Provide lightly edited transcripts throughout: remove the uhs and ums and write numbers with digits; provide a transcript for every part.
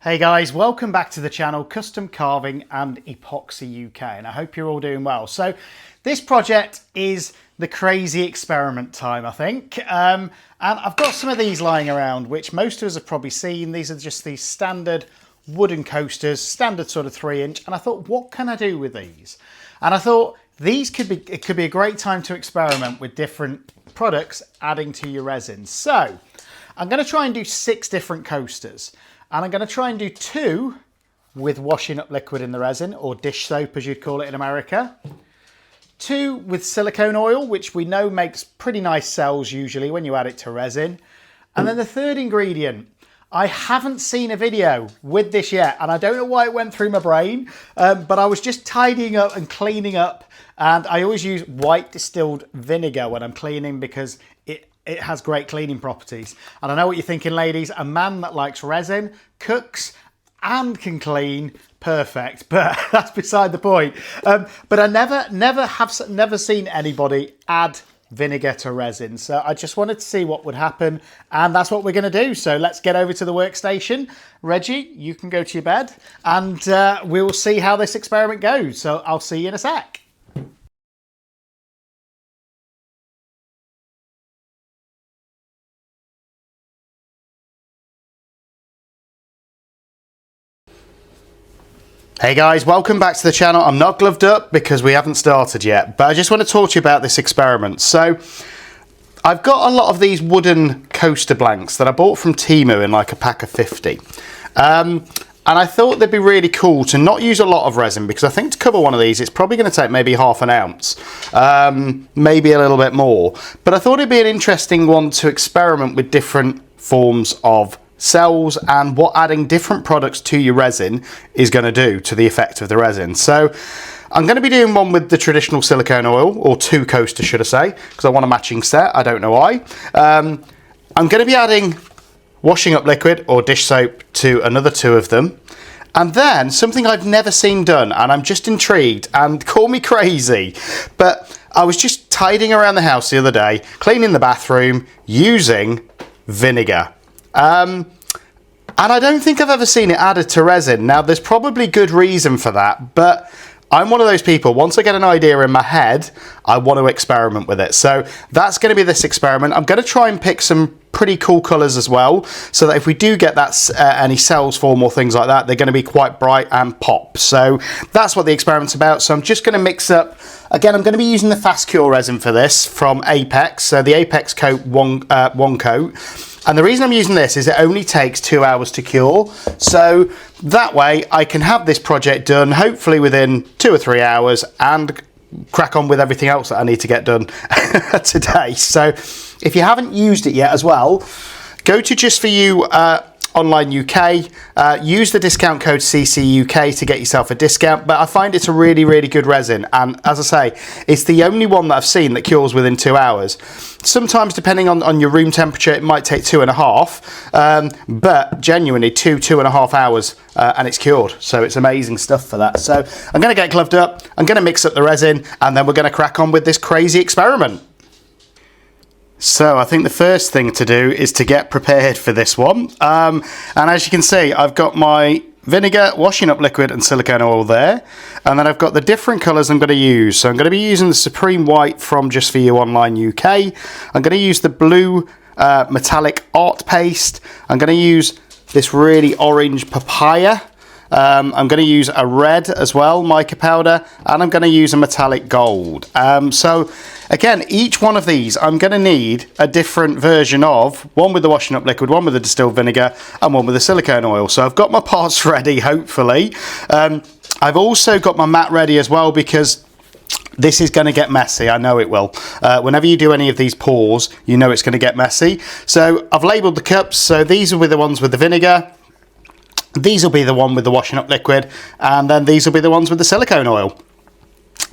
Hey guys, welcome back to the channel Custom Carving and Epoxy UK, and I hope you're all doing well. So this project is the crazy experiment time, I think. And I've got some of these lying around, which most of us have probably seen. These are just these standard wooden coasters, standard sort of 3-inch. And I thought, what can I do with these? And I thought it could be a great time to experiment with different products adding to your resin. So I'm going to try and do 6 different coasters. And I'm going to try and do 2 with washing up liquid in the resin, or dish soap as you'd call it in America. 2 with silicone oil, which we know makes pretty nice cells usually when you add it to resin. And then the 3rd ingredient, I haven't seen a video with this yet, and I don't know why it went through my brain, but I was just tidying up and cleaning up, and I always use white distilled vinegar when I'm cleaning because it has great cleaning properties. And I know what you're thinking, ladies, a man that likes resin, cooks and can clean, perfect, but that's beside the point. But I never seen anybody add vinegar to resin. So I just wanted to see what would happen, and that's what we're gonna do. So let's get over to the workstation. Reggie, you can go to your bed, and we will see how this experiment goes. So I'll see you in a sec. Hey guys, welcome back to the channel. I'm not gloved up because we haven't started yet, but I just want to talk to you about this experiment. So I've got a lot of these wooden coaster blanks that I bought from Temu in like a pack of 50. And I thought they'd be really cool to not use a lot of resin, because I think to cover one of these, it's probably going to take maybe ½ an ounce, maybe a little bit more. But I thought it'd be an interesting one to experiment with different forms of cells and what adding different products to your resin is going to do to the effect of the resin. So I'm going to be doing one with the traditional silicone oil, or 2 coasters should I say, because I want a matching set. I don't know why. I'm going to be adding washing up liquid or dish soap to another 2 of them, and then something I've never seen done, and I'm just intrigued, and call me crazy, but I was just tidying around the house the other day, cleaning the bathroom using vinegar. And I don't think I've ever seen it added to resin. Now, there's probably good reason for that, but I'm one of those people, once I get an idea in my head, I want to experiment with it. So that's going to be this experiment. I'm going to try and pick some pretty cool colours as well, so that if we do get that any cells form or things like that, they're going to be quite bright and pop. So that's what the experiment's about. So I'm just going to mix up, again, I'm going to be using the fast cure resin for this from Apex. So the Apex coat one coat. And the reason I'm using this is it only takes 2 hours to cure. So that way I can have this project done hopefully within 2 or 3 hours and crack on with everything else that I need to get done today. So if you haven't used it yet as well, go to Just For You Online UK, use the discount code ccukresin to get yourself a discount. But I find it's a really, really good resin, and as I say, it's the only one that I've seen that cures within 2 hours. Sometimes depending on your room temperature, it might take 2.5, but genuinely 2.5 hours and it's cured. So it's amazing stuff for that. So I'm going to get gloved up, I'm going to mix up the resin, and then we're going to crack on with this crazy experiment. So I think the first thing to do is to get prepared for this one. And as you can see, I've got my vinegar, washing up liquid and silicone oil there. And then I've got the different colours I'm going to use. So I'm going to be using the Supreme White from Just For You Online UK. I'm going to use the blue metallic art paste. I'm going to use this really orange papaya. I'm going to use a red as well, mica powder, and I'm going to use a metallic gold. So again, each one of these I'm going to need a different version of, one with the washing up liquid, one with the distilled vinegar, and one with the silicone oil. So I've got my parts ready, hopefully. I've also got my mat ready as well, because this is going to get messy. I know it will. Whenever you do any of these pours, you know it's going to get messy. So I've labelled the cups. So these will be the ones with the vinegar. These will be the one with the washing up liquid, and then these will be the ones with the silicone oil.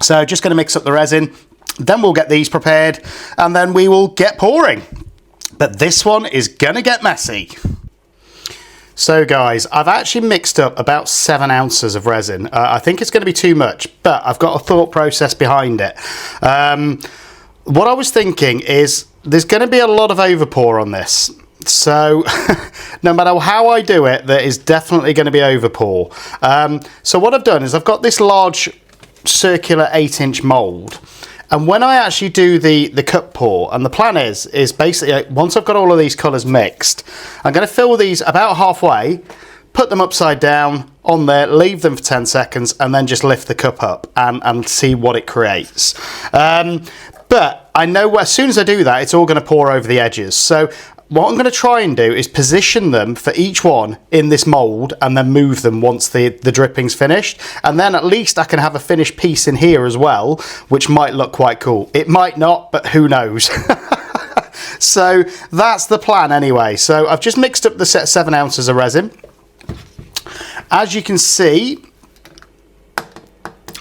So just going to mix up the resin, then we'll get these prepared, and then we will get pouring. But this one is going to get messy. So guys, I've actually mixed up about 7 ounces of resin. I think it's going to be too much, but I've got a thought process behind it. What I was thinking is there's going to be a lot of overpour on this. So no matter how I do it, there is definitely going to be overpour. So what I've done is I've got this large circular 8-inch mould, and when I actually do the cup pour, and the plan is basically once I've got all of these colours mixed, I'm going to fill these about halfway, put them upside down on there, leave them for 10 seconds, and then just lift the cup up and see what it creates. But I know as soon as I do that, it's all going to pour over the edges. So what I'm going to try and do is position them for each one in this mould and then move them once the dripping's finished. And then at least I can have a finished piece in here as well, which might look quite cool. It might not, but who knows? So that's the plan anyway. So I've just mixed up the 7 ounces of resin. As you can see,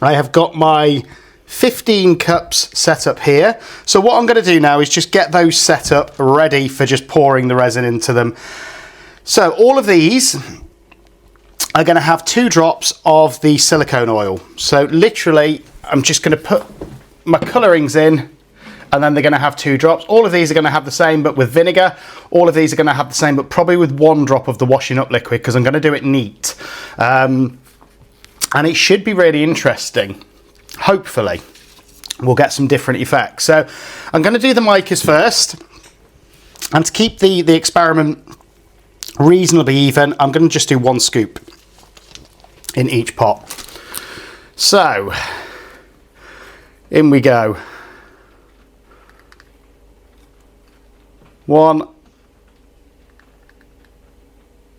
I have got my 15 cups set up here. So what I'm going to do now is just get those set up ready for just pouring the resin into them. So all of these are going to have 2 drops of the silicone oil. So literally I'm just going to put my colourings in, and then they're going to have 2 drops. All of these are going to have the same but with vinegar. All of these are going to have the same but probably with 1 drop of the washing up liquid, because I'm going to do it neat. And it should be really interesting. Hopefully we'll get some different effects. So I'm going to do the micas first, and to keep the experiment reasonably even, I'm going to just do 1 scoop in each pot. So in we go. 1,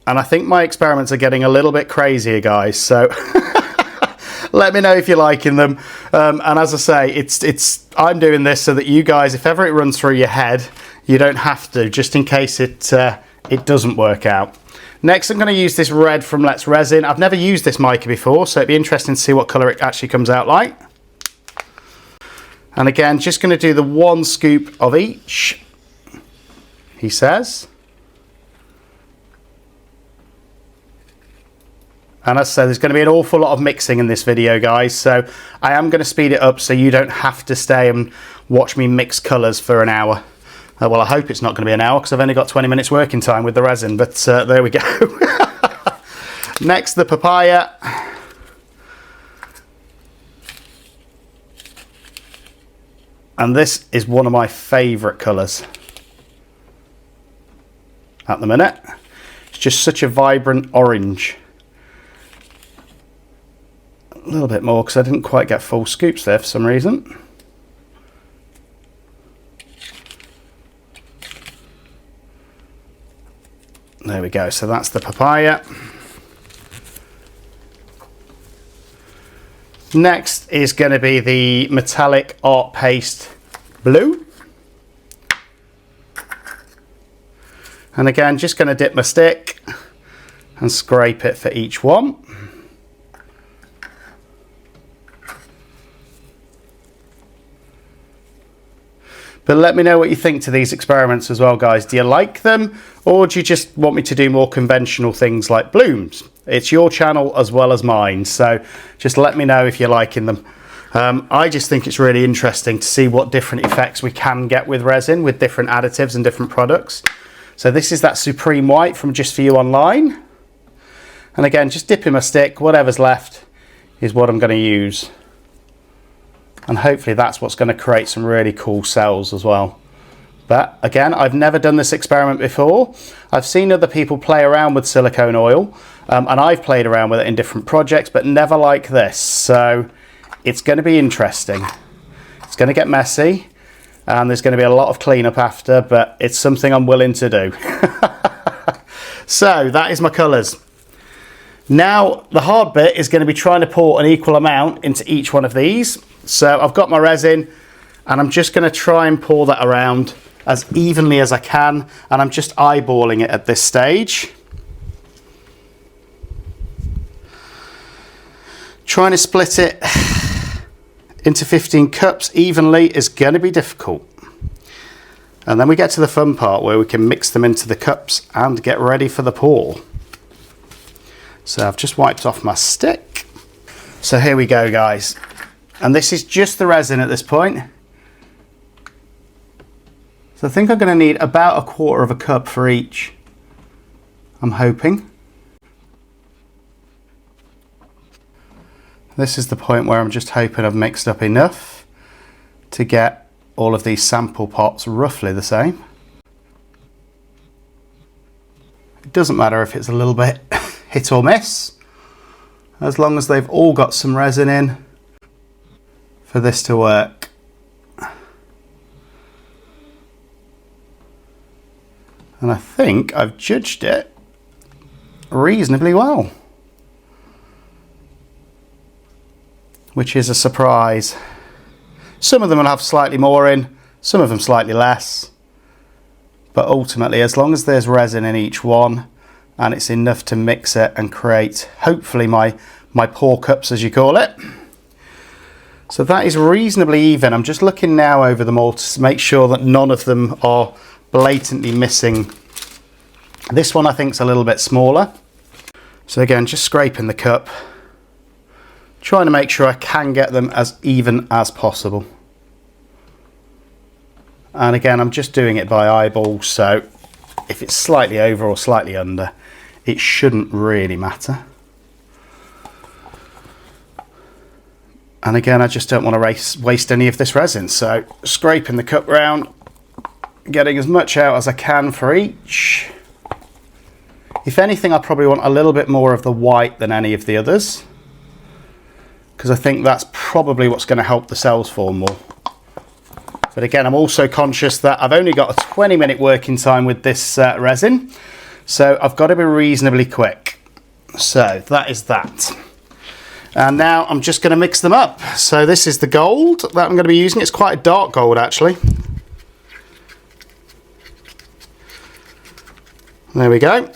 and I think my experiments are getting a little bit crazier, guys, so let me know if you're liking them. And as I say, I'm doing this so that you guys, if ever it runs through your head, you don't have to, just in case it doesn't work out. Next, I'm going to use this red from Let's Resin. I've never used this mica before, so it'd be interesting to see what colour it actually comes out like. And again, just going to do the 1 scoop of each, he says. And as I said, there's going to be an awful lot of mixing in this video, guys, so I am going to speed it up so you don't have to stay and watch me mix colours for an hour. Well, I hope it's not going to be an hour, because I've only got 20 minutes working time with the resin, but there we go. Next, the papaya. And this is one of my favourite colours at the minute. It's just such a vibrant orange. A little bit more, because I didn't quite get full scoops there for some reason. There we go, so that's the papaya. Next is going to be the metallic art paste blue. And again, just going to dip my stick and scrape it for each one. But let me know what you think to these experiments as well, guys. Do you like them, or do you just want me to do more conventional things like blooms? It's your channel as well as mine, so just let me know if you're liking them. I just think it's really interesting to see what different effects we can get with resin, with different additives and different products. So this is that Supreme White from Just For You Online. And again, just dipping my stick, whatever's left is what I'm going to use. And hopefully that's what's going to create some really cool cells as well. But again, I've never done this experiment before. I've seen other people play around with silicone oil, and I've played around with it in different projects, but never like this. So it's going to be interesting. It's going to get messy, and there's going to be a lot of cleanup after, but it's something I'm willing to do. So that is my colours. Now the hard bit is going to be trying to pour an equal amount into each one of these. So I've got my resin, and I'm just going to try and pour that around as evenly as I can, and I'm just eyeballing it at this stage. Trying to split it into 15 cups evenly is going to be difficult. And then we get to the fun part where we can mix them into the cups and get ready for the pour. So I've just wiped off my stick. So here we go, guys. And this is just the resin at this point. So I think I'm going to need about 1/4 of a cup for each, I'm hoping. This is the point where I'm just hoping I've mixed up enough to get all of these sample pots roughly the same. It doesn't matter if it's a little bit hit or miss, as long as they've all got some resin in for this to work. And I think I've judged it reasonably well, which is a surprise. Some of them will have slightly more in, some of them slightly less, but ultimately as long as there's resin in each one and it's enough to mix it and create hopefully my pour cups, as you call it. So that is reasonably even. I'm just looking now over them all to make sure that none of them are blatantly missing. This one I think is a little bit smaller. So again, just scraping the cup, trying to make sure I can get them as even as possible. And again, I'm just doing it by eyeball, so if it's slightly over or slightly under, it shouldn't really matter. And again, I just don't want to waste any of this resin, so scraping the cup round, getting as much out as I can for each. If anything, I probably want a little bit more of the white than any of the others, because I think that's probably what's going to help the cells form more. But again, I'm also conscious that I've only got a 20-minute working time with this resin, so I've got to be reasonably quick. So that is that. And now I'm just going to mix them up. So this is the gold that I'm going to be using. It's quite a dark gold actually. There we go.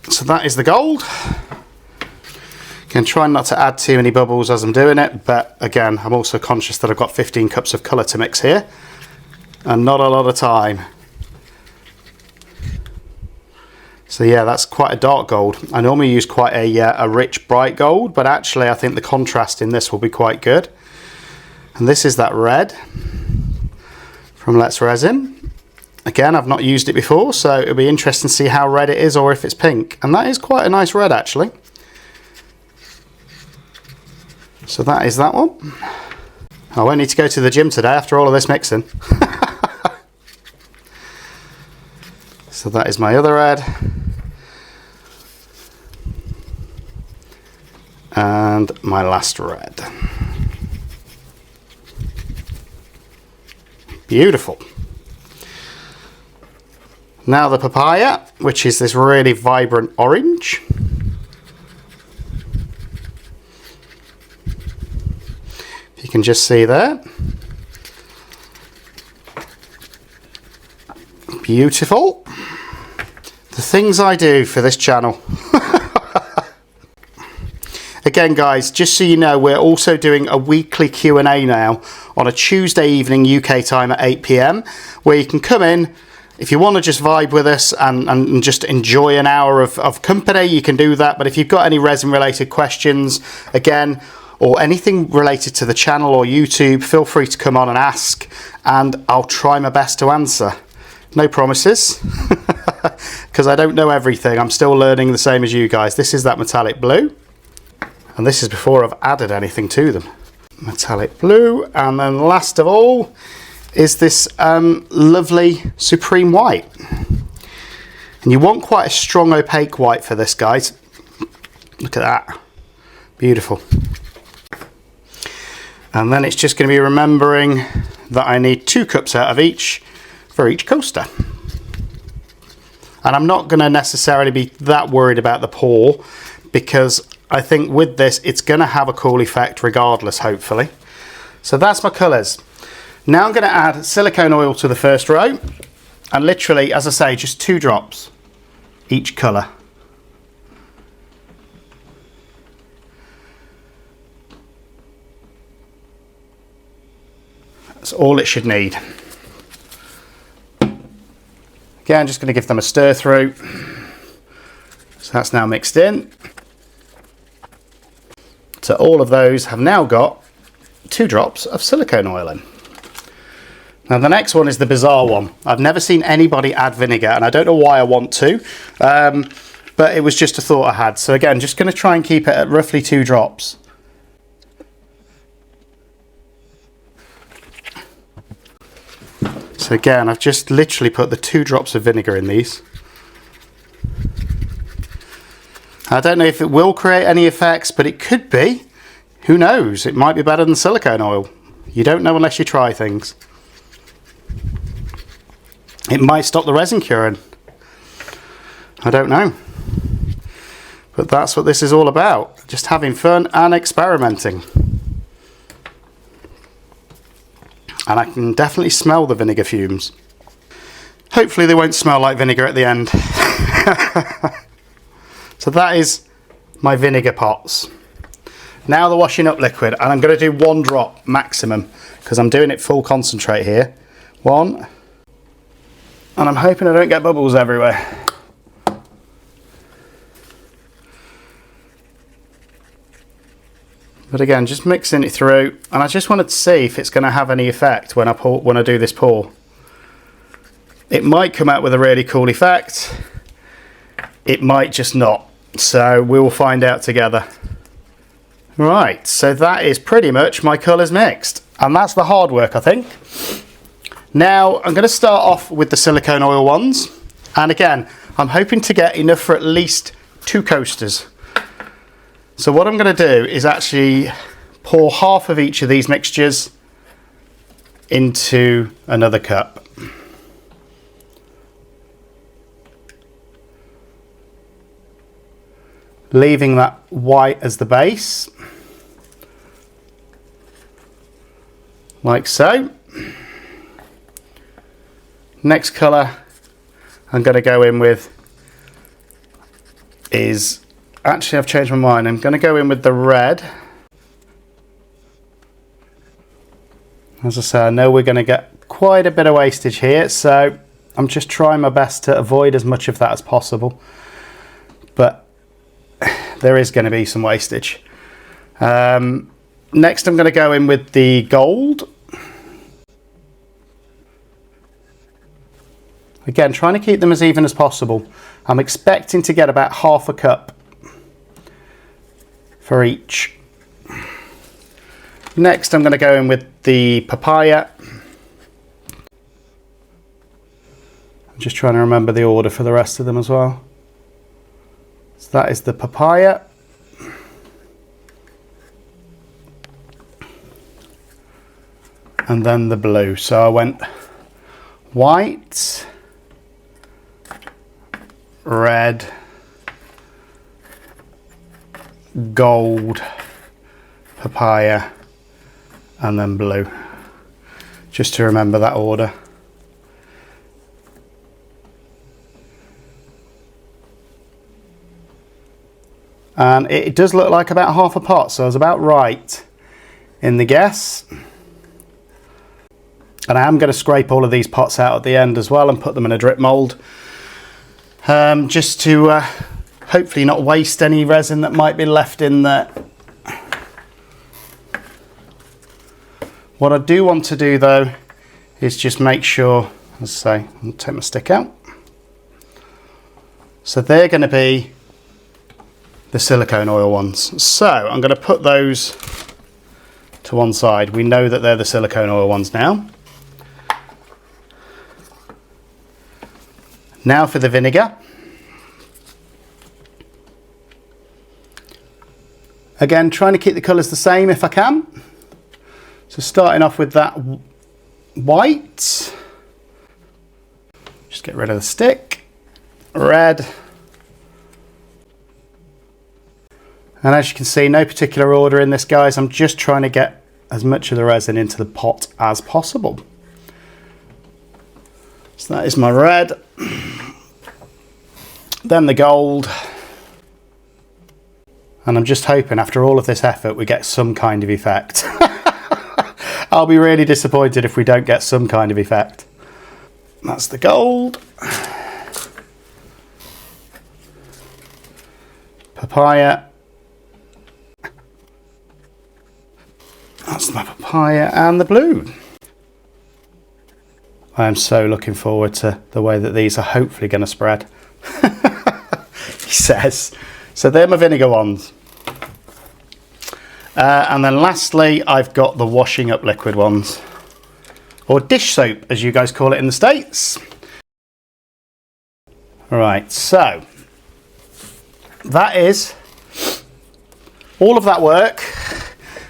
So that is the gold. Again, trying not to add too many bubbles as I'm doing it, but again, I'm also conscious that I've got 15 cups of colour to mix here and not a lot of time. So yeah, that's quite a dark gold. I normally use quite a rich bright gold, but actually I think the contrast in this will be quite good. And this is that red from Let's Resin. Again, I've not used it before, so it'll be interesting to see how red it is or if it's pink. And that is quite a nice red actually. So that is that one. I won't need to go to the gym today after all of this mixing. So that is my other red. And my last red. Beautiful. Now the papaya, which is this really vibrant orange. If you can just see there. Beautiful. The things I do for this channel. Again guys, just so you know, we're also doing a weekly Q&A now on a Tuesday evening UK time at 8 PM, where you can come in. If you want to just vibe with us and just enjoy an hour of company, you can do that. But if you've got any resin related questions, again, or anything related to the channel or YouTube, feel free to come on and ask, and I'll try my best to answer. No promises, because I don't know everything. I'm still learning the same as you guys. This is that metallic blue, and this is before I've added anything to them. Metallic blue, and then last of all is this lovely supreme white. And you want quite a strong opaque white for this, guys. Look at that, beautiful. And then it's just going to be remembering that I need 2 cups out of each for each coaster. And I'm not going to necessarily be that worried about the pour, because I think with this it's going to have a cool effect regardless, hopefully. So that's my colours. Now I'm going to add silicone oil to the first row, and literally, as I say, just 2 drops each colour. That's all it should need. Again, just going to give them a stir through. So that's now mixed in. So all of those have now got 2 drops of silicone oil in. Now the next one is the bizarre one. I've never seen anybody add vinegar, and I don't know why I want to, but it was just a thought I had. So again, just going to try and keep it at roughly 2 drops. So again, I've just literally put the 2 drops of vinegar in these. I don't know if it will create any effects, but it could be. Who knows? It might be better than silicone oil. You don't know unless you try things. It might stop the resin curing. I don't know. But that's what this is all about. Just having fun and experimenting. And I can definitely smell the vinegar fumes. Hopefully they won't smell like vinegar at the end. So that is my vinegar pots. Now the washing up liquid, and I'm going to do 1 drop maximum because I'm doing it full concentrate here. 1, and I'm hoping I don't get bubbles everywhere. But again, just mixing it through, and I just wanted to see if it's going to have any effect when I do this pour. It might come out with a really cool effect. It might just not. So we will find out together. Right, so that is pretty much my colours mixed, and that's the hard work, I think. Now I'm going to start off with the silicone oil ones, and again I'm hoping to get enough for at least 2 coasters. So what I'm going to do is actually pour half of each of these mixtures into another cup. Leaving that white as the base, like so. Next colour I'm going to go in with is, actually I've changed my mind, I'm going to go in with the red. As I say, I know we're going to get quite a bit of wastage here, so I'm just trying my best to avoid as much of that as possible. But there is going to be some wastage. Next I'm going to go in with the gold. Again, trying to keep them as even as possible. I'm expecting to get about half a cup for each. Next I'm going to go in with the papaya. I'm just trying to remember the order for the rest of them as well. So that is the papaya. And then the blue. So I went white, red, gold, papaya, and then blue. Just to remember that order. And it does look like about half a pot, so I was about right in the guess. And I am going to scrape all of these pots out at the end as well and put them in a drip mould, just to hopefully not waste any resin that might be left in there. What I do want to do though is just make sure, as I say, I'll take my stick out. So they're going to be the silicone oil ones. So I'm going to put those to one side. We know that they're the silicone oil ones now. Now for the vinegar. Again, trying to keep the colours the same if I can. So starting off with that white. Just get rid of the stick. Red. And as you can see, no particular order in this, guys. I'm just trying to get as much of the resin into the pot as possible. So that is my red. Then the gold. And I'm just hoping after all of this effort we get some kind of effect. I'll be really disappointed if we don't get some kind of effect. That's the gold. Papaya. That's my papaya, and the blue. I am so looking forward to the way that these are hopefully going to spread. He says. So they're my vinegar ones. And then lastly, I've got the washing up liquid ones. Or dish soap, as you guys call it in the States. Right, so that is all of that work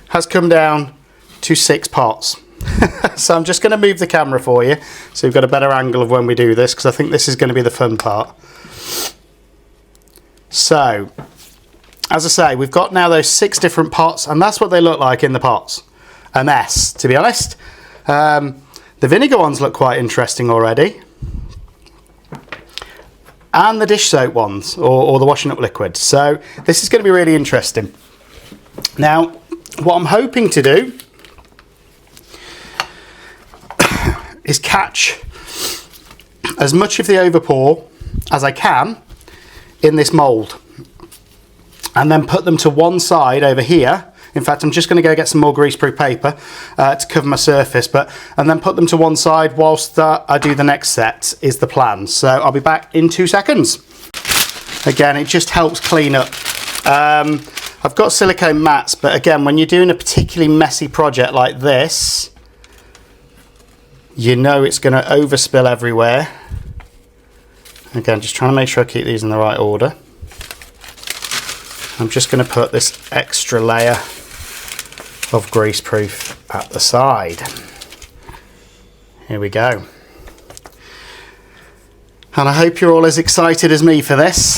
has come down to 6 pots. So I'm just going to move the camera for you so you've got a better angle of when we do this, because I think this is going to be the fun part. So, as I say, we've got now those 6 different pots, and that's what they look like in the pots. A mess, to be honest. The vinegar ones look quite interesting already. And the dish soap ones, or the washing up liquid. So this is going to be really interesting. Now, what I'm hoping to do is catch as much of the overpour as I can in this mould, and then put them to one side over here. In fact, I'm just going to go get some more greaseproof paper to cover my surface, and then put them to one side whilst I do the next set is the plan. So I'll be back in 2 seconds. Again, it just helps clean up. I've got silicone mats, but again, when you're doing a particularly messy project like this, you know it's going to overspill everywhere. Again, just trying to make sure I keep these in the right order. I'm just going to put this extra layer of greaseproof at the side. Here we go. And I hope you're all as excited as me for this.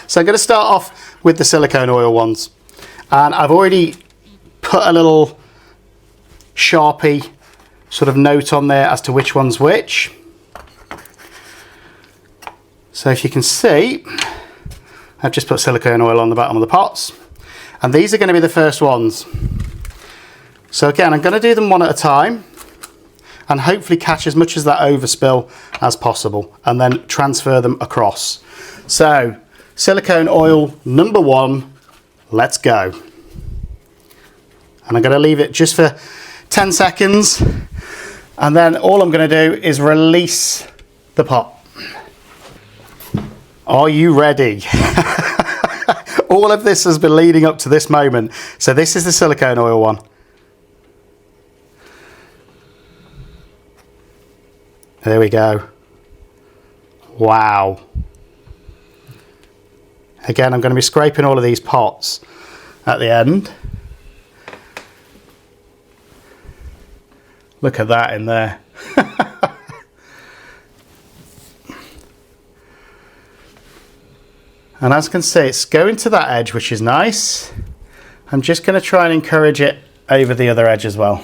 So I'm going to start off with the silicone oil ones. And I've already put a little Sharpie sort of note on there as to which one's which. So if you can see, I've just put silicone oil on the bottom of the pots, and these are going to be the first ones. So again, I'm going to do them one at a time and hopefully catch as much of that overspill as possible, and then transfer them across. So silicone oil number 1, let's go. And I'm going to leave it just for 10 seconds, and then all I'm going to do is release the pot. Are you ready? All of this has been leading up to this moment. So this is the silicone oil one. There we go. Wow. Again, I'm going to be scraping all of these pots at the end. Look at that in there. And as you can see, it's going to that edge, which is nice. I'm just going to try and encourage it over the other edge as well.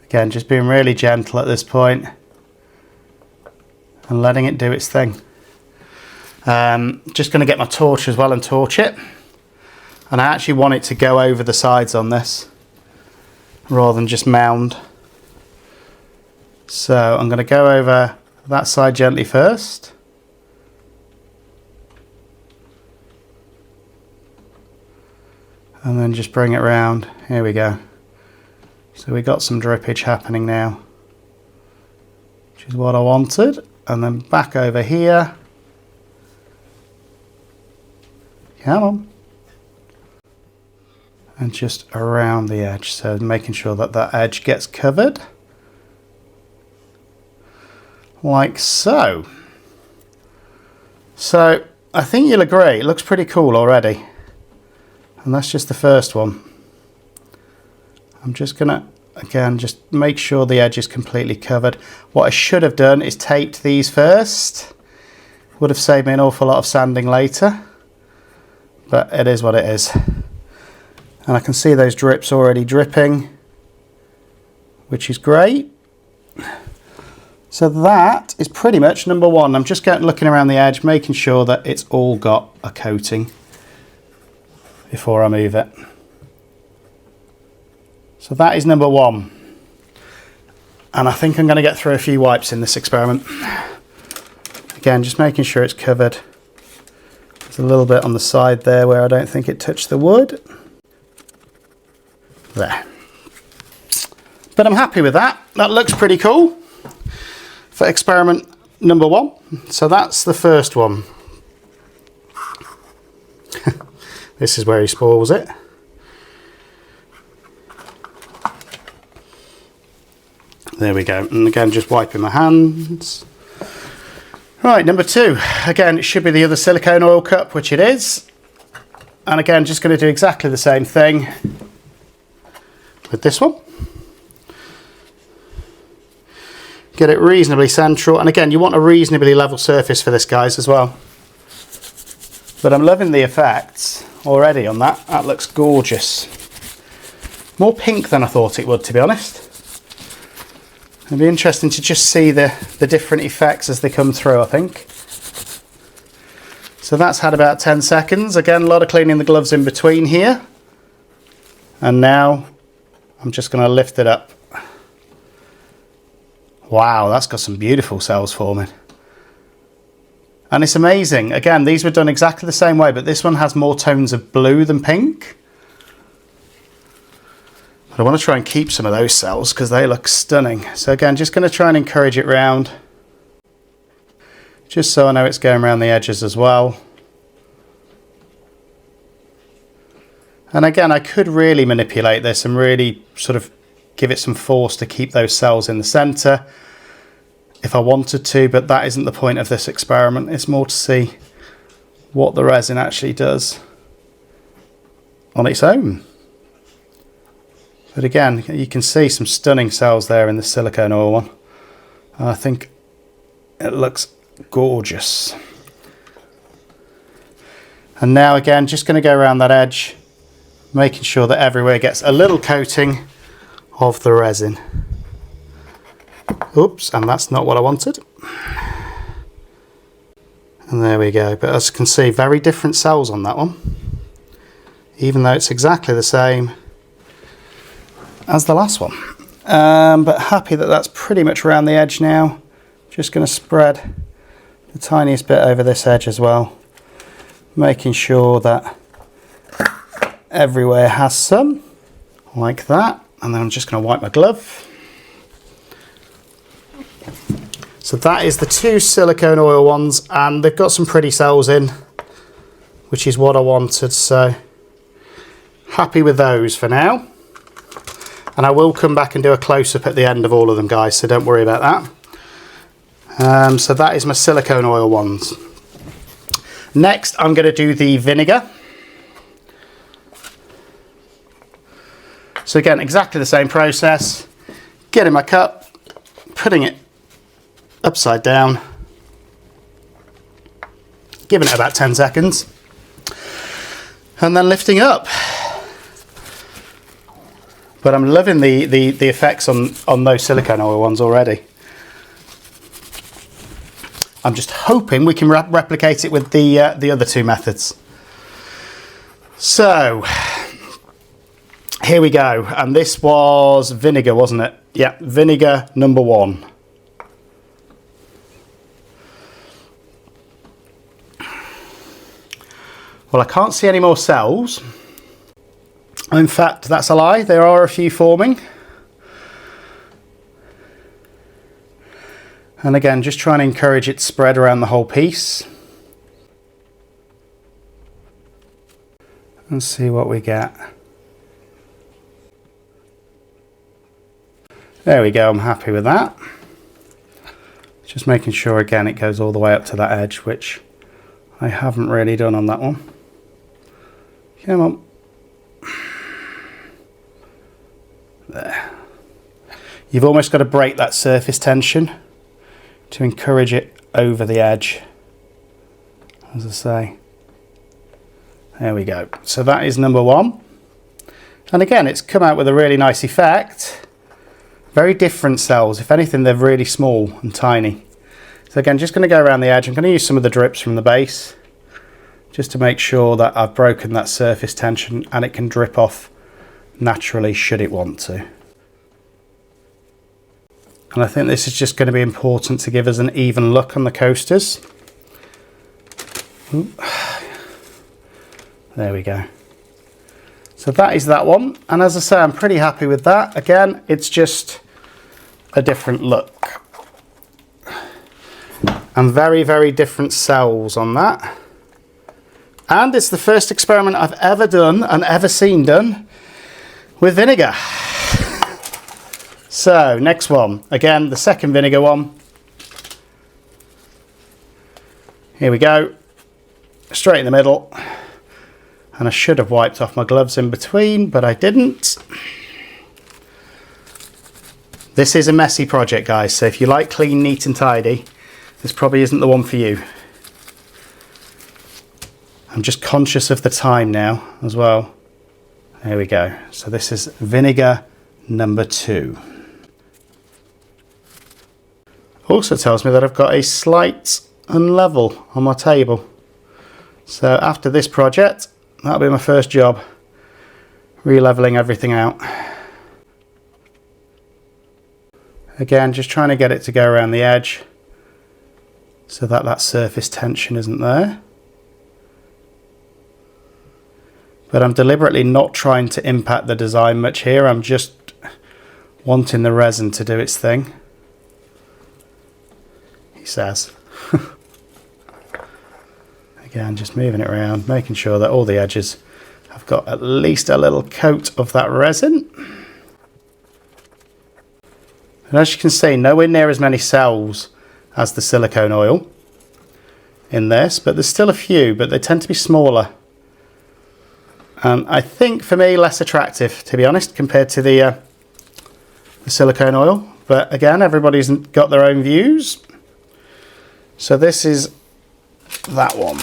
Again, just being really gentle at this point and letting it do its thing. Just going to get my torch as well and torch it. And I actually want it to go over the sides on this rather than just mound. So I'm going to go over that side gently first. And then just bring it round. Here we go. So we got some drippage happening now, which is what I wanted. And then back over here. Come on. And just around the edge. So making sure that that edge gets covered. Like so. So I think you'll agree, it looks pretty cool already. And that's just the first one. I'm just gonna, again, just make sure the edge is completely covered. What I should have done is taped these first. Would have saved me an awful lot of sanding later. But it is what it is. And I can see those drips already dripping, which is great. So that is pretty much number 1. I'm just looking around the edge, making sure that it's all got a coating before I move it. So that is number 1. And I think I'm going to get through a few wipes in this experiment. Again, just making sure it's covered. There's a little bit on the side there where I don't think it touched the wood. There. But I'm happy with that. That looks pretty cool for experiment number 1. So that's the first one. This is where he spoils it. There we go. And again, just wiping my hands. Right, number 2. Again, it should be the other silicone oil cup, which it is. And again, just going to do exactly the same thing with this one. Get it reasonably central. And again, you want a reasonably level surface for this, guys, as well. But I'm loving the effects already on that. That looks gorgeous. More pink than I thought it would, to be honest. It'll be interesting to just see the different effects as they come through, I think. So that's had about 10 seconds. Again, a lot of cleaning the gloves in between here. And now I'm just going to lift it up. Wow, that's got some beautiful cells forming. And it's amazing. Again, these were done exactly the same way, but this one has more tones of blue than pink. But I want to try and keep some of those cells because they look stunning. So again, just going to try and encourage it round. Just so I know it's going around the edges as well. And again, I could really manipulate this and really sort of give it some force to keep those cells in the center if I wanted to, but that isn't the point of this experiment. It's more to see what the resin actually does on its own. But again, you can see some stunning cells there in the silicone oil one. I think it looks gorgeous. And now again, just going to go around that edge, making sure that everywhere gets a little coating of the resin. Oops, and that's not what I wanted. And there we go. But as you can see, very different cells on that one, even though it's exactly the same as the last one. But happy that that's pretty much around the edge now. Just going to spread the tiniest bit over this edge as well, making sure that everywhere has some, like that. And then I'm just going to wipe my glove. So that is the 2 silicone oil ones, and they've got some pretty cells in, which is what I wanted. So happy with those for now. And I will come back and do a close-up at the end of all of them, guys, so don't worry about that. So that is my silicone oil ones. Next, I'm going to do the vinegar. So again, exactly the same process. Getting my cup, putting it upside down, giving it about 10 seconds, and then lifting up. But I'm loving the effects on those silicone oil ones already. I'm just hoping we can replicate it with the other 2 methods. So here we go, and this was vinegar, wasn't it? Yeah, vinegar number 1. Well, I can't see any more cells. In fact, that's a lie. There are a few forming. And again, just trying to encourage it to spread around the whole piece. And see what we get. There we go, I'm happy with that. Just making sure again it goes all the way up to that edge, which I haven't really done on that one. Come on. There. You've almost got to break that surface tension to encourage it over the edge, as I say. There we go. So that is number 1. And again, it's come out with a really nice effect. Very different cells. If anything, they're really small and tiny. So again, just going to go around the edge. I'm going to use some of the drips from the base, just to make sure that I've broken that surface tension and it can drip off naturally should it want to. And I think this is just going to be important to give us an even look on the coasters. Ooh. There we go. So that is that one. And as I say, I'm pretty happy with that. Again, it's just a different look. And very, very different cells on that. And it's the first experiment I've ever done and ever seen done with vinegar. So next one, again, the second vinegar one. Here we go, straight in the middle. And I should have wiped off my gloves in between, but I didn't. This is a messy project, guys, so if you like clean, neat and tidy, this probably isn't the one for you. I'm just conscious of the time now as well. There we go. So this is vinegar number 2. Also tells me that I've got a slight unlevel on my table. So after this project, that'll be my first job, re-leveling everything out. Again, just trying to get it to go around the edge so that that surface tension isn't there. But I'm deliberately not trying to impact the design much here. I'm just wanting the resin to do its thing, he says. Again, just moving it around, making sure that all the edges have got at least a little coat of that resin. And as you can see, nowhere near as many cells as the silicone oil in this, but there's still a few, but they tend to be smaller. And I think for me less attractive, to be honest, compared to the silicone oil. But again, everybody's got their own views. So this is that one.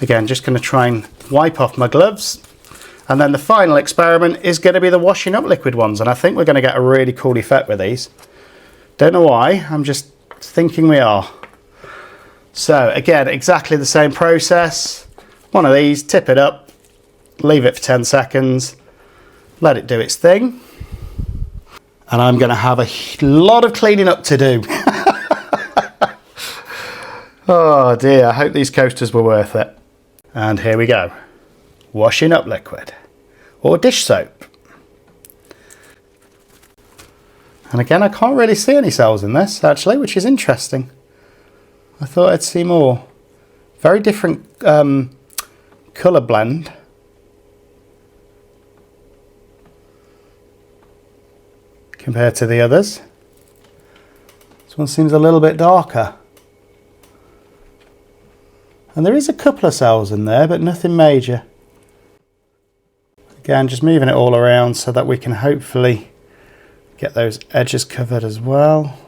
Again, just going to try and wipe off my gloves. And then the final experiment is going to be the washing up liquid ones. And I think we're going to get a really cool effect with these. Don't know why, I'm just thinking we are. So again, exactly the same process. One of these, tip it up, leave it for 10 seconds, let it do its thing. And I'm going to have a lot of cleaning up to do. Oh dear, I hope these coasters were worth it. And here we go. Washing up liquid or dish soap. And again, I can't really see any cells in this actually, which is interesting. I thought I'd see more. Very different colour blend. Compared to the others. This one seems a little bit darker. And there is a couple of cells in there, but nothing major. Again, just moving it all around so that we can hopefully get those edges covered as well.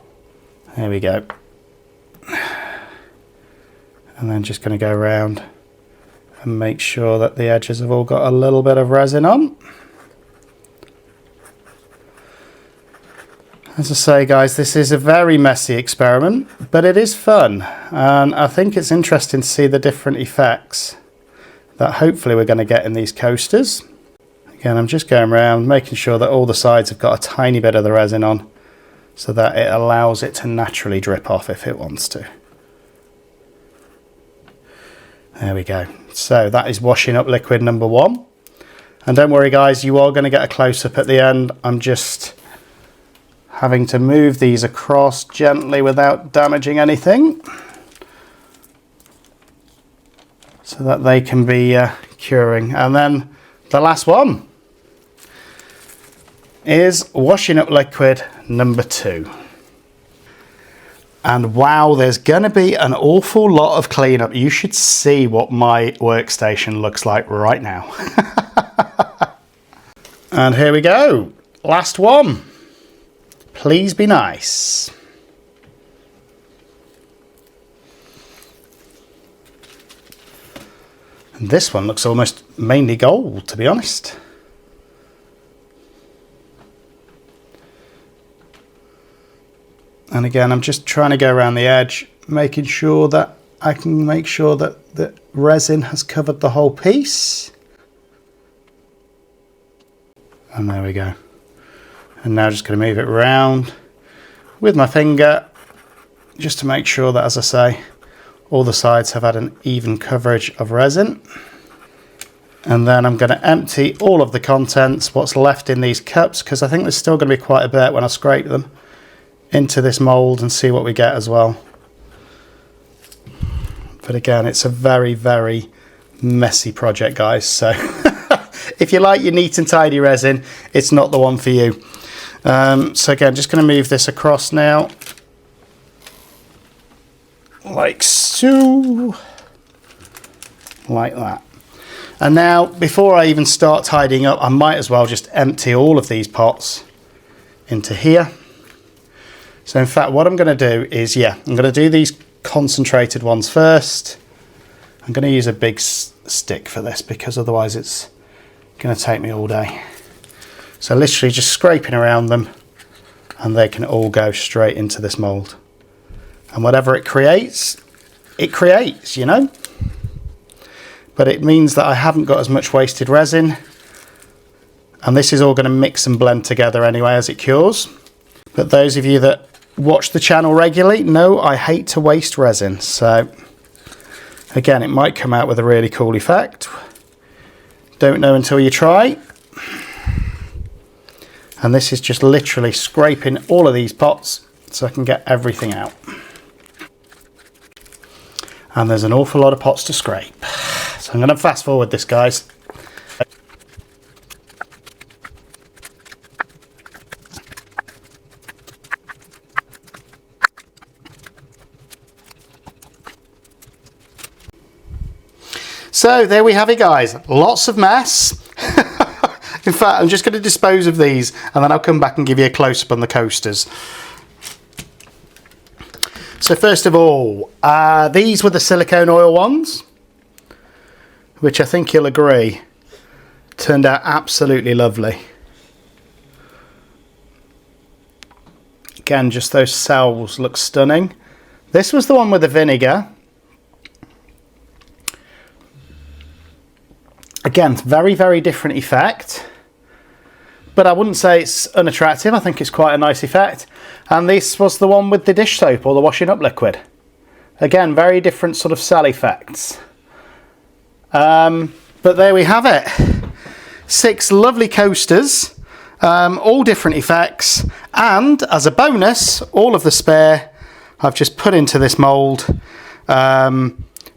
There we go. And then just going to go around and make sure that the edges have all got a little bit of resin on. As I say, guys, this is a very messy experiment, but it is fun. And I think it's interesting to see the different effects that hopefully we're going to get in these coasters. Again, I'm just going around, making sure that all the sides have got a tiny bit of the resin on so that it allows it to naturally drip off if it wants to. There we go. So that is washing up liquid number 1. And don't worry, guys, you are going to get a close-up at the end. I'm just having to move these across gently without damaging anything so that they can be curing. And then the last one is washing up liquid number 2. And wow, there's gonna be an awful lot of cleanup. You should see what my workstation looks like right now. And here we go, last one. Please be nice. And this one looks almost mainly gold, to be honest. And again, I'm just trying to go around the edge, making sure that I can make sure that the resin has covered the whole piece. And there we go. And now just going to move it around with my finger, just to make sure that, as I say, all the sides have had an even coverage of resin. And then I'm going to empty all of the contents, what's left in these cups, because I think there's still going to be quite a bit when I scrape them, into this mould and see what we get as well. But again, it's a very, very messy project, guys. So if you like your neat and tidy resin, it's not the one for you. So again, just going to move this across now, like so, like that. And now, before I even start tidying up, I might as well just empty all of these pots into here. So in fact, what I'm going to do is, I'm going to do these concentrated ones first. I'm going to use a big stick for this because otherwise it's going to take me all day. So literally just scraping around them and they can all go straight into this mould. And whatever it creates, you know. But it means that I haven't got as much wasted resin. And this is all going to mix and blend together anyway as it cures. But those of you that watch the channel regularly know I hate to waste resin. So again, it might come out with a really cool effect. Don't know until you try. And this is just literally scraping all of these pots so I can get everything out. And there's an awful lot of pots to scrape. So I'm going to fast forward this, guys. So there we have it, guys. Lots of mess. In fact, I'm just going to dispose of these and then I'll come back and give you a close-up on the coasters. So first of all, these were the silicone oil ones, which I think you'll agree turned out absolutely lovely. Again, just those cells look stunning. This was the one with the vinegar. Again, very, very different effect. But I wouldn't say it's unattractive. I think it's quite a nice effect. And this was the one with the dish soap or the washing up liquid. Again, very different sort of cell effects. But there we have it. 6 lovely coasters, all different effects. And as a bonus, all of the spare I've just put into this mould.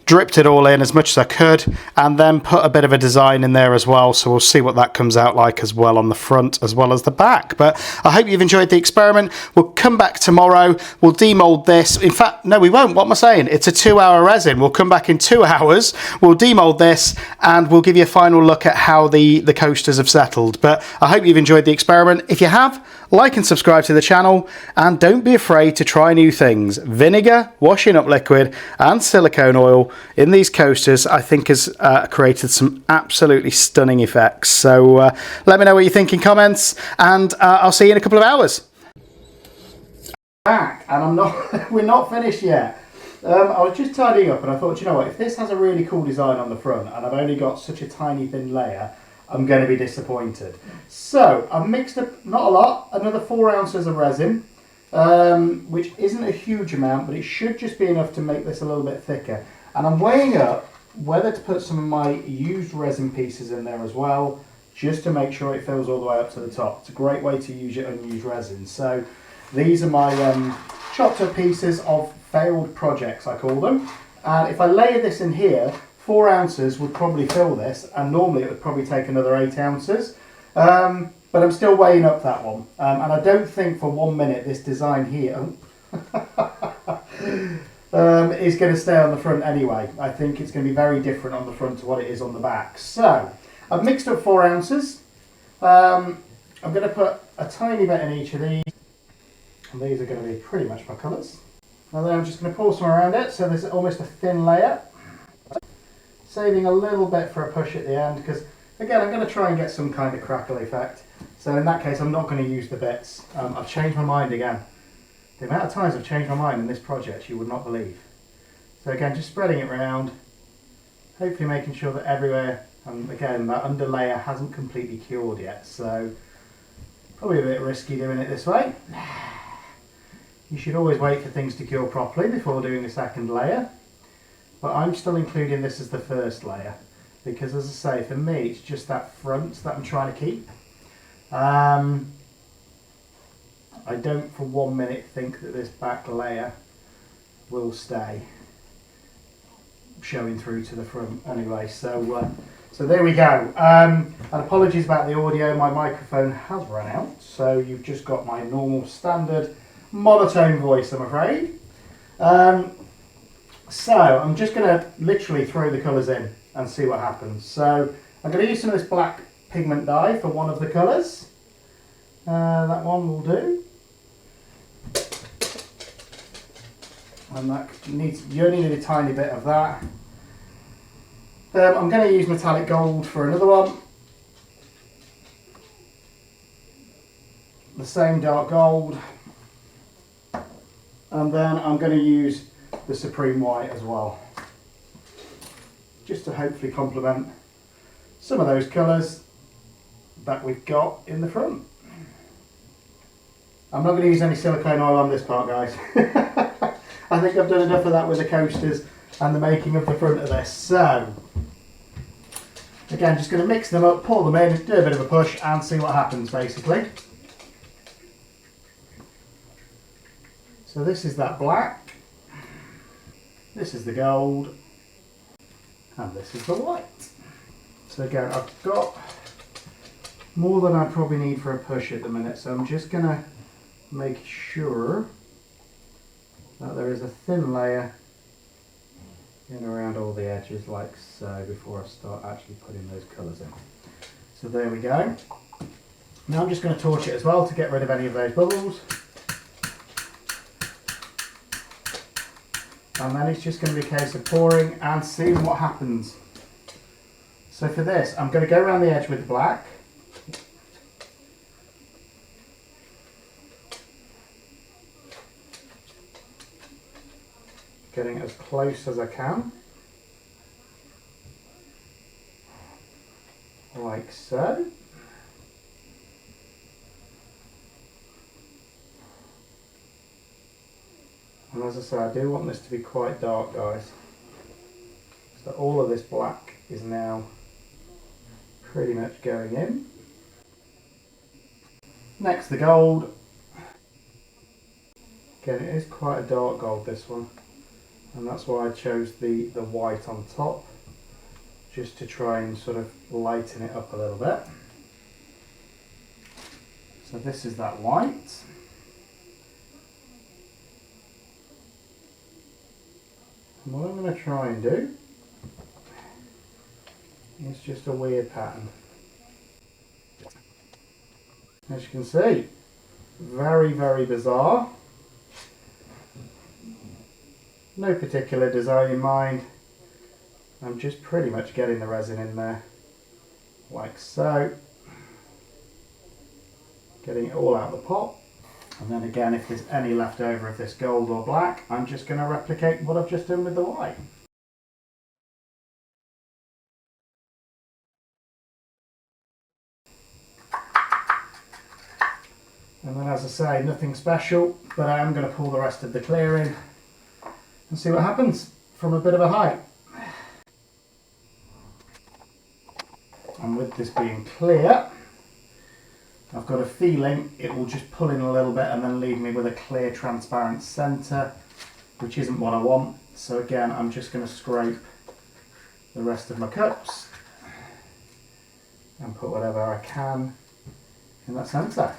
Dripped it all in as much as I could and then put a bit of a design in there as well, so we'll see what that comes out like as well on the front as well as the back. But I hope you've enjoyed the experiment. We'll come back tomorrow, we'll demold this. In fact, no, we won't. What am I saying? It's a 2-hour resin. We'll come back in 2 hours, we'll demold this and we'll give you a final look at how the coasters have settled. But I hope you've enjoyed the experiment. If you have, like and subscribe to the channel and don't be afraid to try new things. Vinegar, washing up liquid and silicone oil in these coasters I think has created some absolutely stunning effects. So let me know what you think in comments and I'll see you in a couple of hours. Back and we're not finished yet. I was just tidying up and I thought, you know what, if this has a really cool design on the front and I've only got such a tiny thin layer, I'm going to be disappointed. So I've mixed up, not a lot, another 4 ounces of resin, which isn't a huge amount, but it should just be enough to make this a little bit thicker. And I'm weighing up whether to put some of my used resin pieces in there as well, just to make sure it fills all the way up to the top. It's a great way to use your unused resin. So these are my chopped up pieces of failed projects, I call them. And if I layer this in here, 4 ounces would probably fill this, and normally it would probably take another 8 ounces. But I'm still weighing up that one. And I don't think for 1 minute this design here is going to stay on the front anyway. I think it's going to be very different on the front to what it is on the back. So I've mixed up 4 ounces. I'm going to put a tiny bit in each of these. And these are going to be pretty much my colours. And then I'm just going to pour some around it so there's almost a thin layer. Saving a little bit for a push at the end because, again, I'm going to try and get some kind of crackle effect. So in that case, I'm not going to use the bits. I've changed my mind again. The amount of times I've changed my mind in this project, you would not believe. So again, just spreading it around, hopefully making sure that everywhere, and again, that under layer hasn't completely cured yet. So probably a bit risky doing it this way. You should always wait for things to cure properly before doing a second layer. but I'm still including this as the first layer because, as I say, for me it's just that front that I'm trying to keep. I don't for 1 minute think that this back layer will stay showing through to the front anyway, so there we go. And apologies about the audio, my microphone has run out, so you've just got my normal standard monotone voice, I'm afraid. So I'm just going to literally throw the colours in and see what happens. So I'm going to use some of this black pigment dye for one of the colours. That one will do. And that needs, you only need a tiny bit of that. I'm going to use metallic gold for another one. The same dark gold. And then I'm going to use the Supreme White as well, just to hopefully complement some of those colours that we've got in the front. I'm not going to use any silicone oil on this part, guys. I think I've done enough of that with the coasters and the making of the front of this. So again, just going to mix them up, pour them in, do a bit of a push and see what happens basically. So this is that black, this is the gold, and this is the white. So again, I've got more than I probably need for a push at the minute, so I'm just going to make sure that there is a thin layer in around all the edges like so before I start actually putting those colours in. So there we go. Now I'm just going to torch it as well to get rid of any of those bubbles. And then it's just going to be a case of pouring and seeing what happens. So for this, I'm going to go around the edge with the black. Getting as close as I can. Like so. And as I say, I do want this to be quite dark, guys. So all of this black is now pretty much going in. Next, the gold. Again, it is quite a dark gold, this one. And that's why I chose the white on top, just to try and sort of lighten it up a little bit. So this is that white. And what I'm going to try and do is just a weird pattern. As you can see, very, very bizarre. No particular design in mind. I'm just pretty much getting the resin in there, like so. Getting it all out of the pot. And then again, if there's any left over of this gold or black, I'm just going to replicate what I've just done with the white. And then, as I say, nothing special, but I am going to pull the rest of the clear in and see what happens from a bit of a height. And with this being clear, I've got a feeling it will just pull in a little bit and then leave me with a clear transparent centre, which isn't what I want. So again, I'm just going to scrape the rest of my cups and put whatever I can in that centre.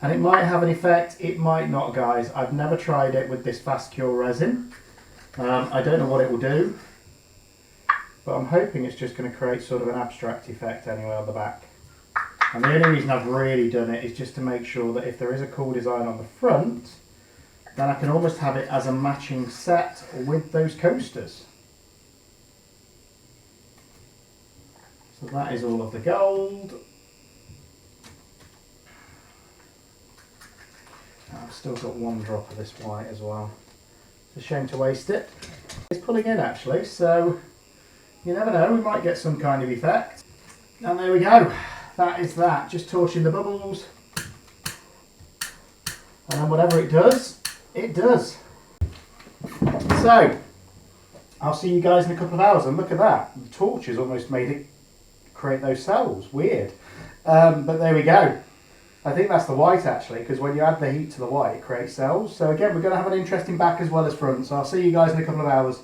And it might have an effect, it might not, guys. I've never tried it with this fast cure resin. I don't know what it will do, but I'm hoping it's just going to create sort of an abstract effect anyway on the back. And the only reason I've really done it is just to make sure that if there is a cool design on the front, then I can almost have it as a matching set with those coasters. So that is all of the gold. I've still got one drop of this white as well. It's a shame to waste it. It's pulling in actually, so you never know, we might get some kind of effect. And there we go. That is that. Just torching the bubbles. And then whatever it does, it does. So, I'll see you guys in a couple of hours, and look at that. The torch has almost made it create those cells. Weird. But there we go. I think that's the white actually, because when you add the heat to the white, it creates cells. So again, we're going to have an interesting back as well as front. So I'll see you guys in a couple of hours.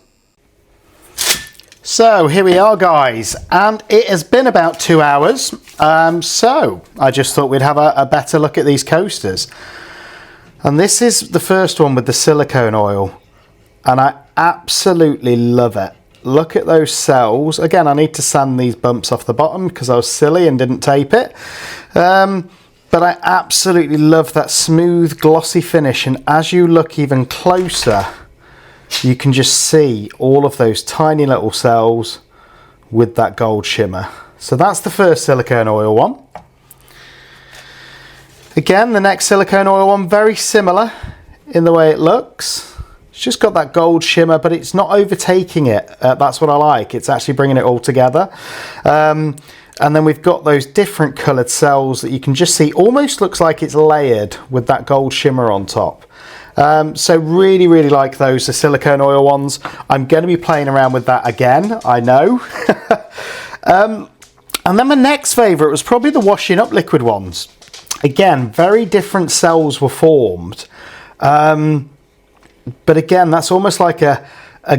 So here we are, guys, and it has been about 2 hours. So I just thought we'd have a better look at these coasters. And this is the first one with the silicone oil, and I absolutely love it. Look at those cells. Again, I need to sand these bumps off the bottom because I was silly and didn't tape it. But I absolutely love that smooth, glossy finish. And as you look even closer, you can just see all of those tiny little cells with that gold shimmer. So that's the first silicone oil one. Again, the next silicone oil one, very similar in the way it looks. It's just got that gold shimmer, but it's not overtaking it. That's what I like. It's actually bringing it all together. And then we've got those different coloured cells that you can just see. Almost looks like it's layered with that gold shimmer on top. So really, really like those, the silicone oil ones. I'm going to be playing around with that again, I know. And then my next favourite was probably the washing up liquid ones. Again, very different cells were formed. But again, that's almost like a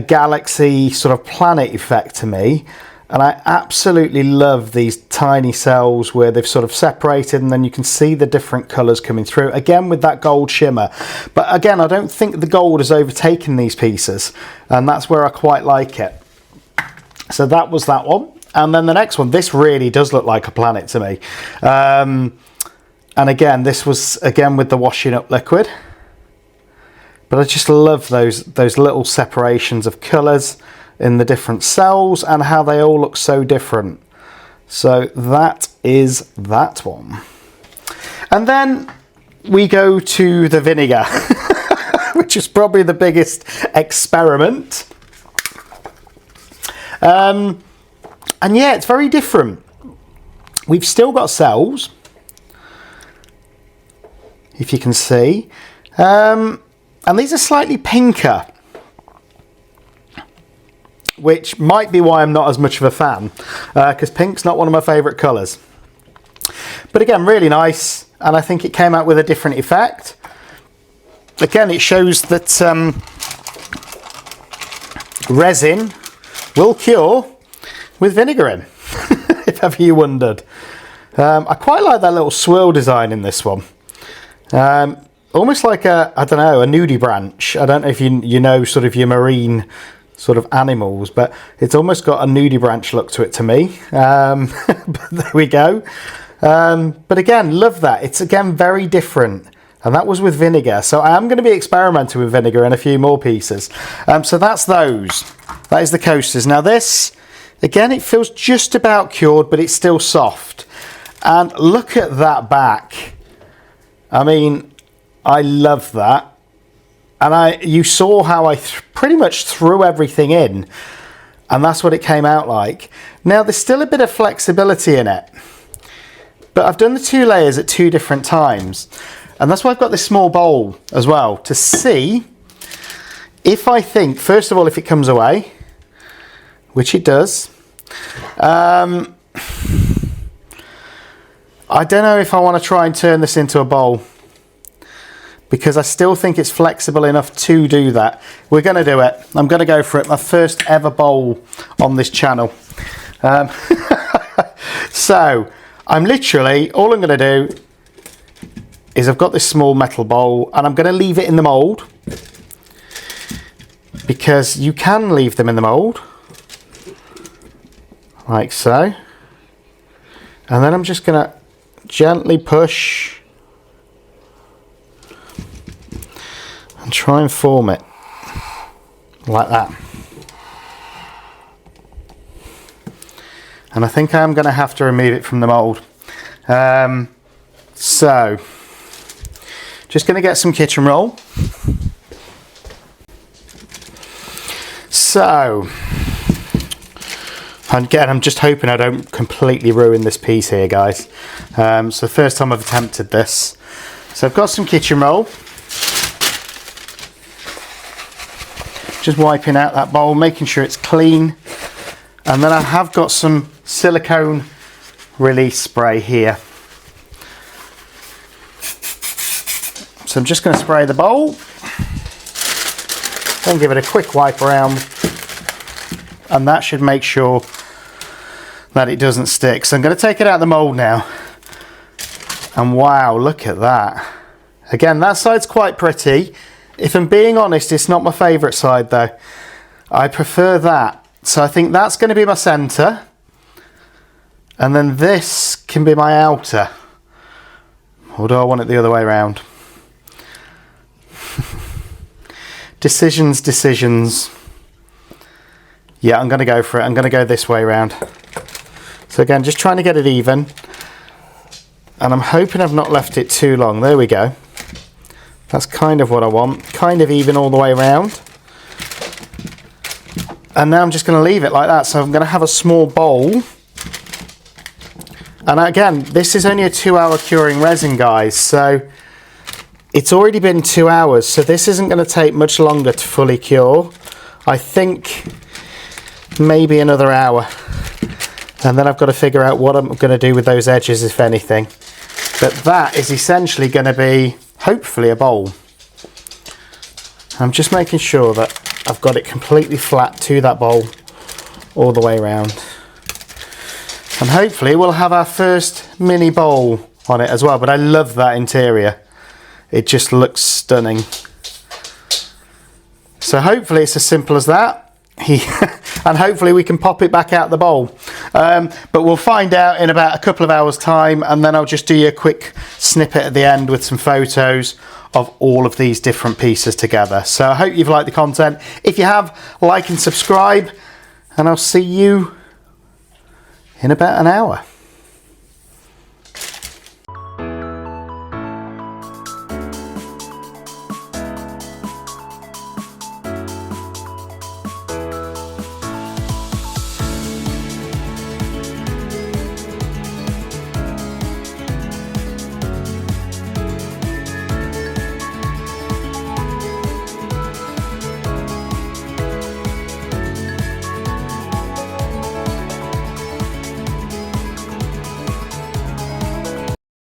galaxy sort of planet effect to me. And I absolutely love these tiny cells where they've sort of separated and then you can see the different colours coming through. Again, with that gold shimmer. But again, I don't think the gold has overtaken these pieces. And that's where I quite like it. So that was that one. And then the next one, this really does look like a planet to me. And again, this was, again, with the washing up liquid. But I just love those little separations of colours in the different cells and how they all look so different. So that is that one. And then we go to the vinegar, which is probably the biggest experiment. And yeah, it's very different. We've still got cells, if you can see. And these are slightly pinker, which might be why I'm not as much of a fan, because pink's not one of my favourite colours. But again, really nice, and I think it came out with a different effect. Again, it shows that resin will cure with vinegar in, if ever you wondered. I quite like that little swirl design in this one. Almost like a, I don't know, a nudibranch. I don't know if you know sort of your marine sort of animals, but it's almost got a nudibranch look to it to me. But there we go. But again, love that. It's again very different. And that was with vinegar. So I am going to be experimenting with vinegar in a few more pieces. So that's those. That is the coasters. Now this, again, it feels just about cured, but it's still soft. And look at that back. I mean, I love that. And you saw how I pretty much threw everything in. And that's what it came out like. Now, there's still a bit of flexibility in it. But I've done the 2 layers at 2 different times. And that's why I've got this small bowl as well, to see if I think, first of all, if it comes away, which it does. I don't know if I want to try and turn this into a bowl, because I still think it's flexible enough to do that. We're going to do it. I'm going to go for it. My first ever bowl on this channel. So I'm literally, all I'm going to do is I've got this small metal bowl and I'm going to leave it in the mould, because you can leave them in the mould like so. And then I'm just going to gently push and try and form it like that. And I think I'm going to have to remove it from the mould. So, just going to get some kitchen roll. So, again, I'm just hoping I don't completely ruin this piece here, guys. So the first time I've attempted this. So I've got some kitchen roll. Just wiping out that bowl, making sure it's clean. And then I have got some silicone release spray here. So I'm just going to spray the bowl, then give it a quick wipe around, and that should make sure that it doesn't stick. So I'm going to take it out of the mould now. And wow, look at that. Again, that side's quite pretty. If I'm being honest, it's not my favourite side though. I prefer that. So I think that's going to be my centre. And then this can be my outer. Or do I want it the other way around? Decisions. Yeah, I'm going to go for it. I'm going to go this way around. So again, just trying to get it even. And I'm hoping I've not left it too long. There we go. That's kind of what I want. Kind of even all the way around. And now I'm just going to leave it like that. So I'm going to have a small bowl. And again, this is only a 2-hour curing resin, guys. So it's already been 2 hours. So this isn't going to take much longer to fully cure. I think maybe another hour. And then I've got to figure out what I'm going to do with those edges, if anything. But that is essentially going to be, hopefully, a bowl. I'm just making sure that I've got it completely flat to that bowl all the way around. And hopefully we'll have our first mini bowl on it as well. But I love that interior. It just looks stunning. So hopefully it's as simple as that. And hopefully we can pop it back out the bowl. But we'll find out in about a couple of hours time, and then I'll just do you a quick snippet at the end with some photos of all of these different pieces together. So I hope you've liked the content. If you have, like and subscribe, and I'll see you in about an hour.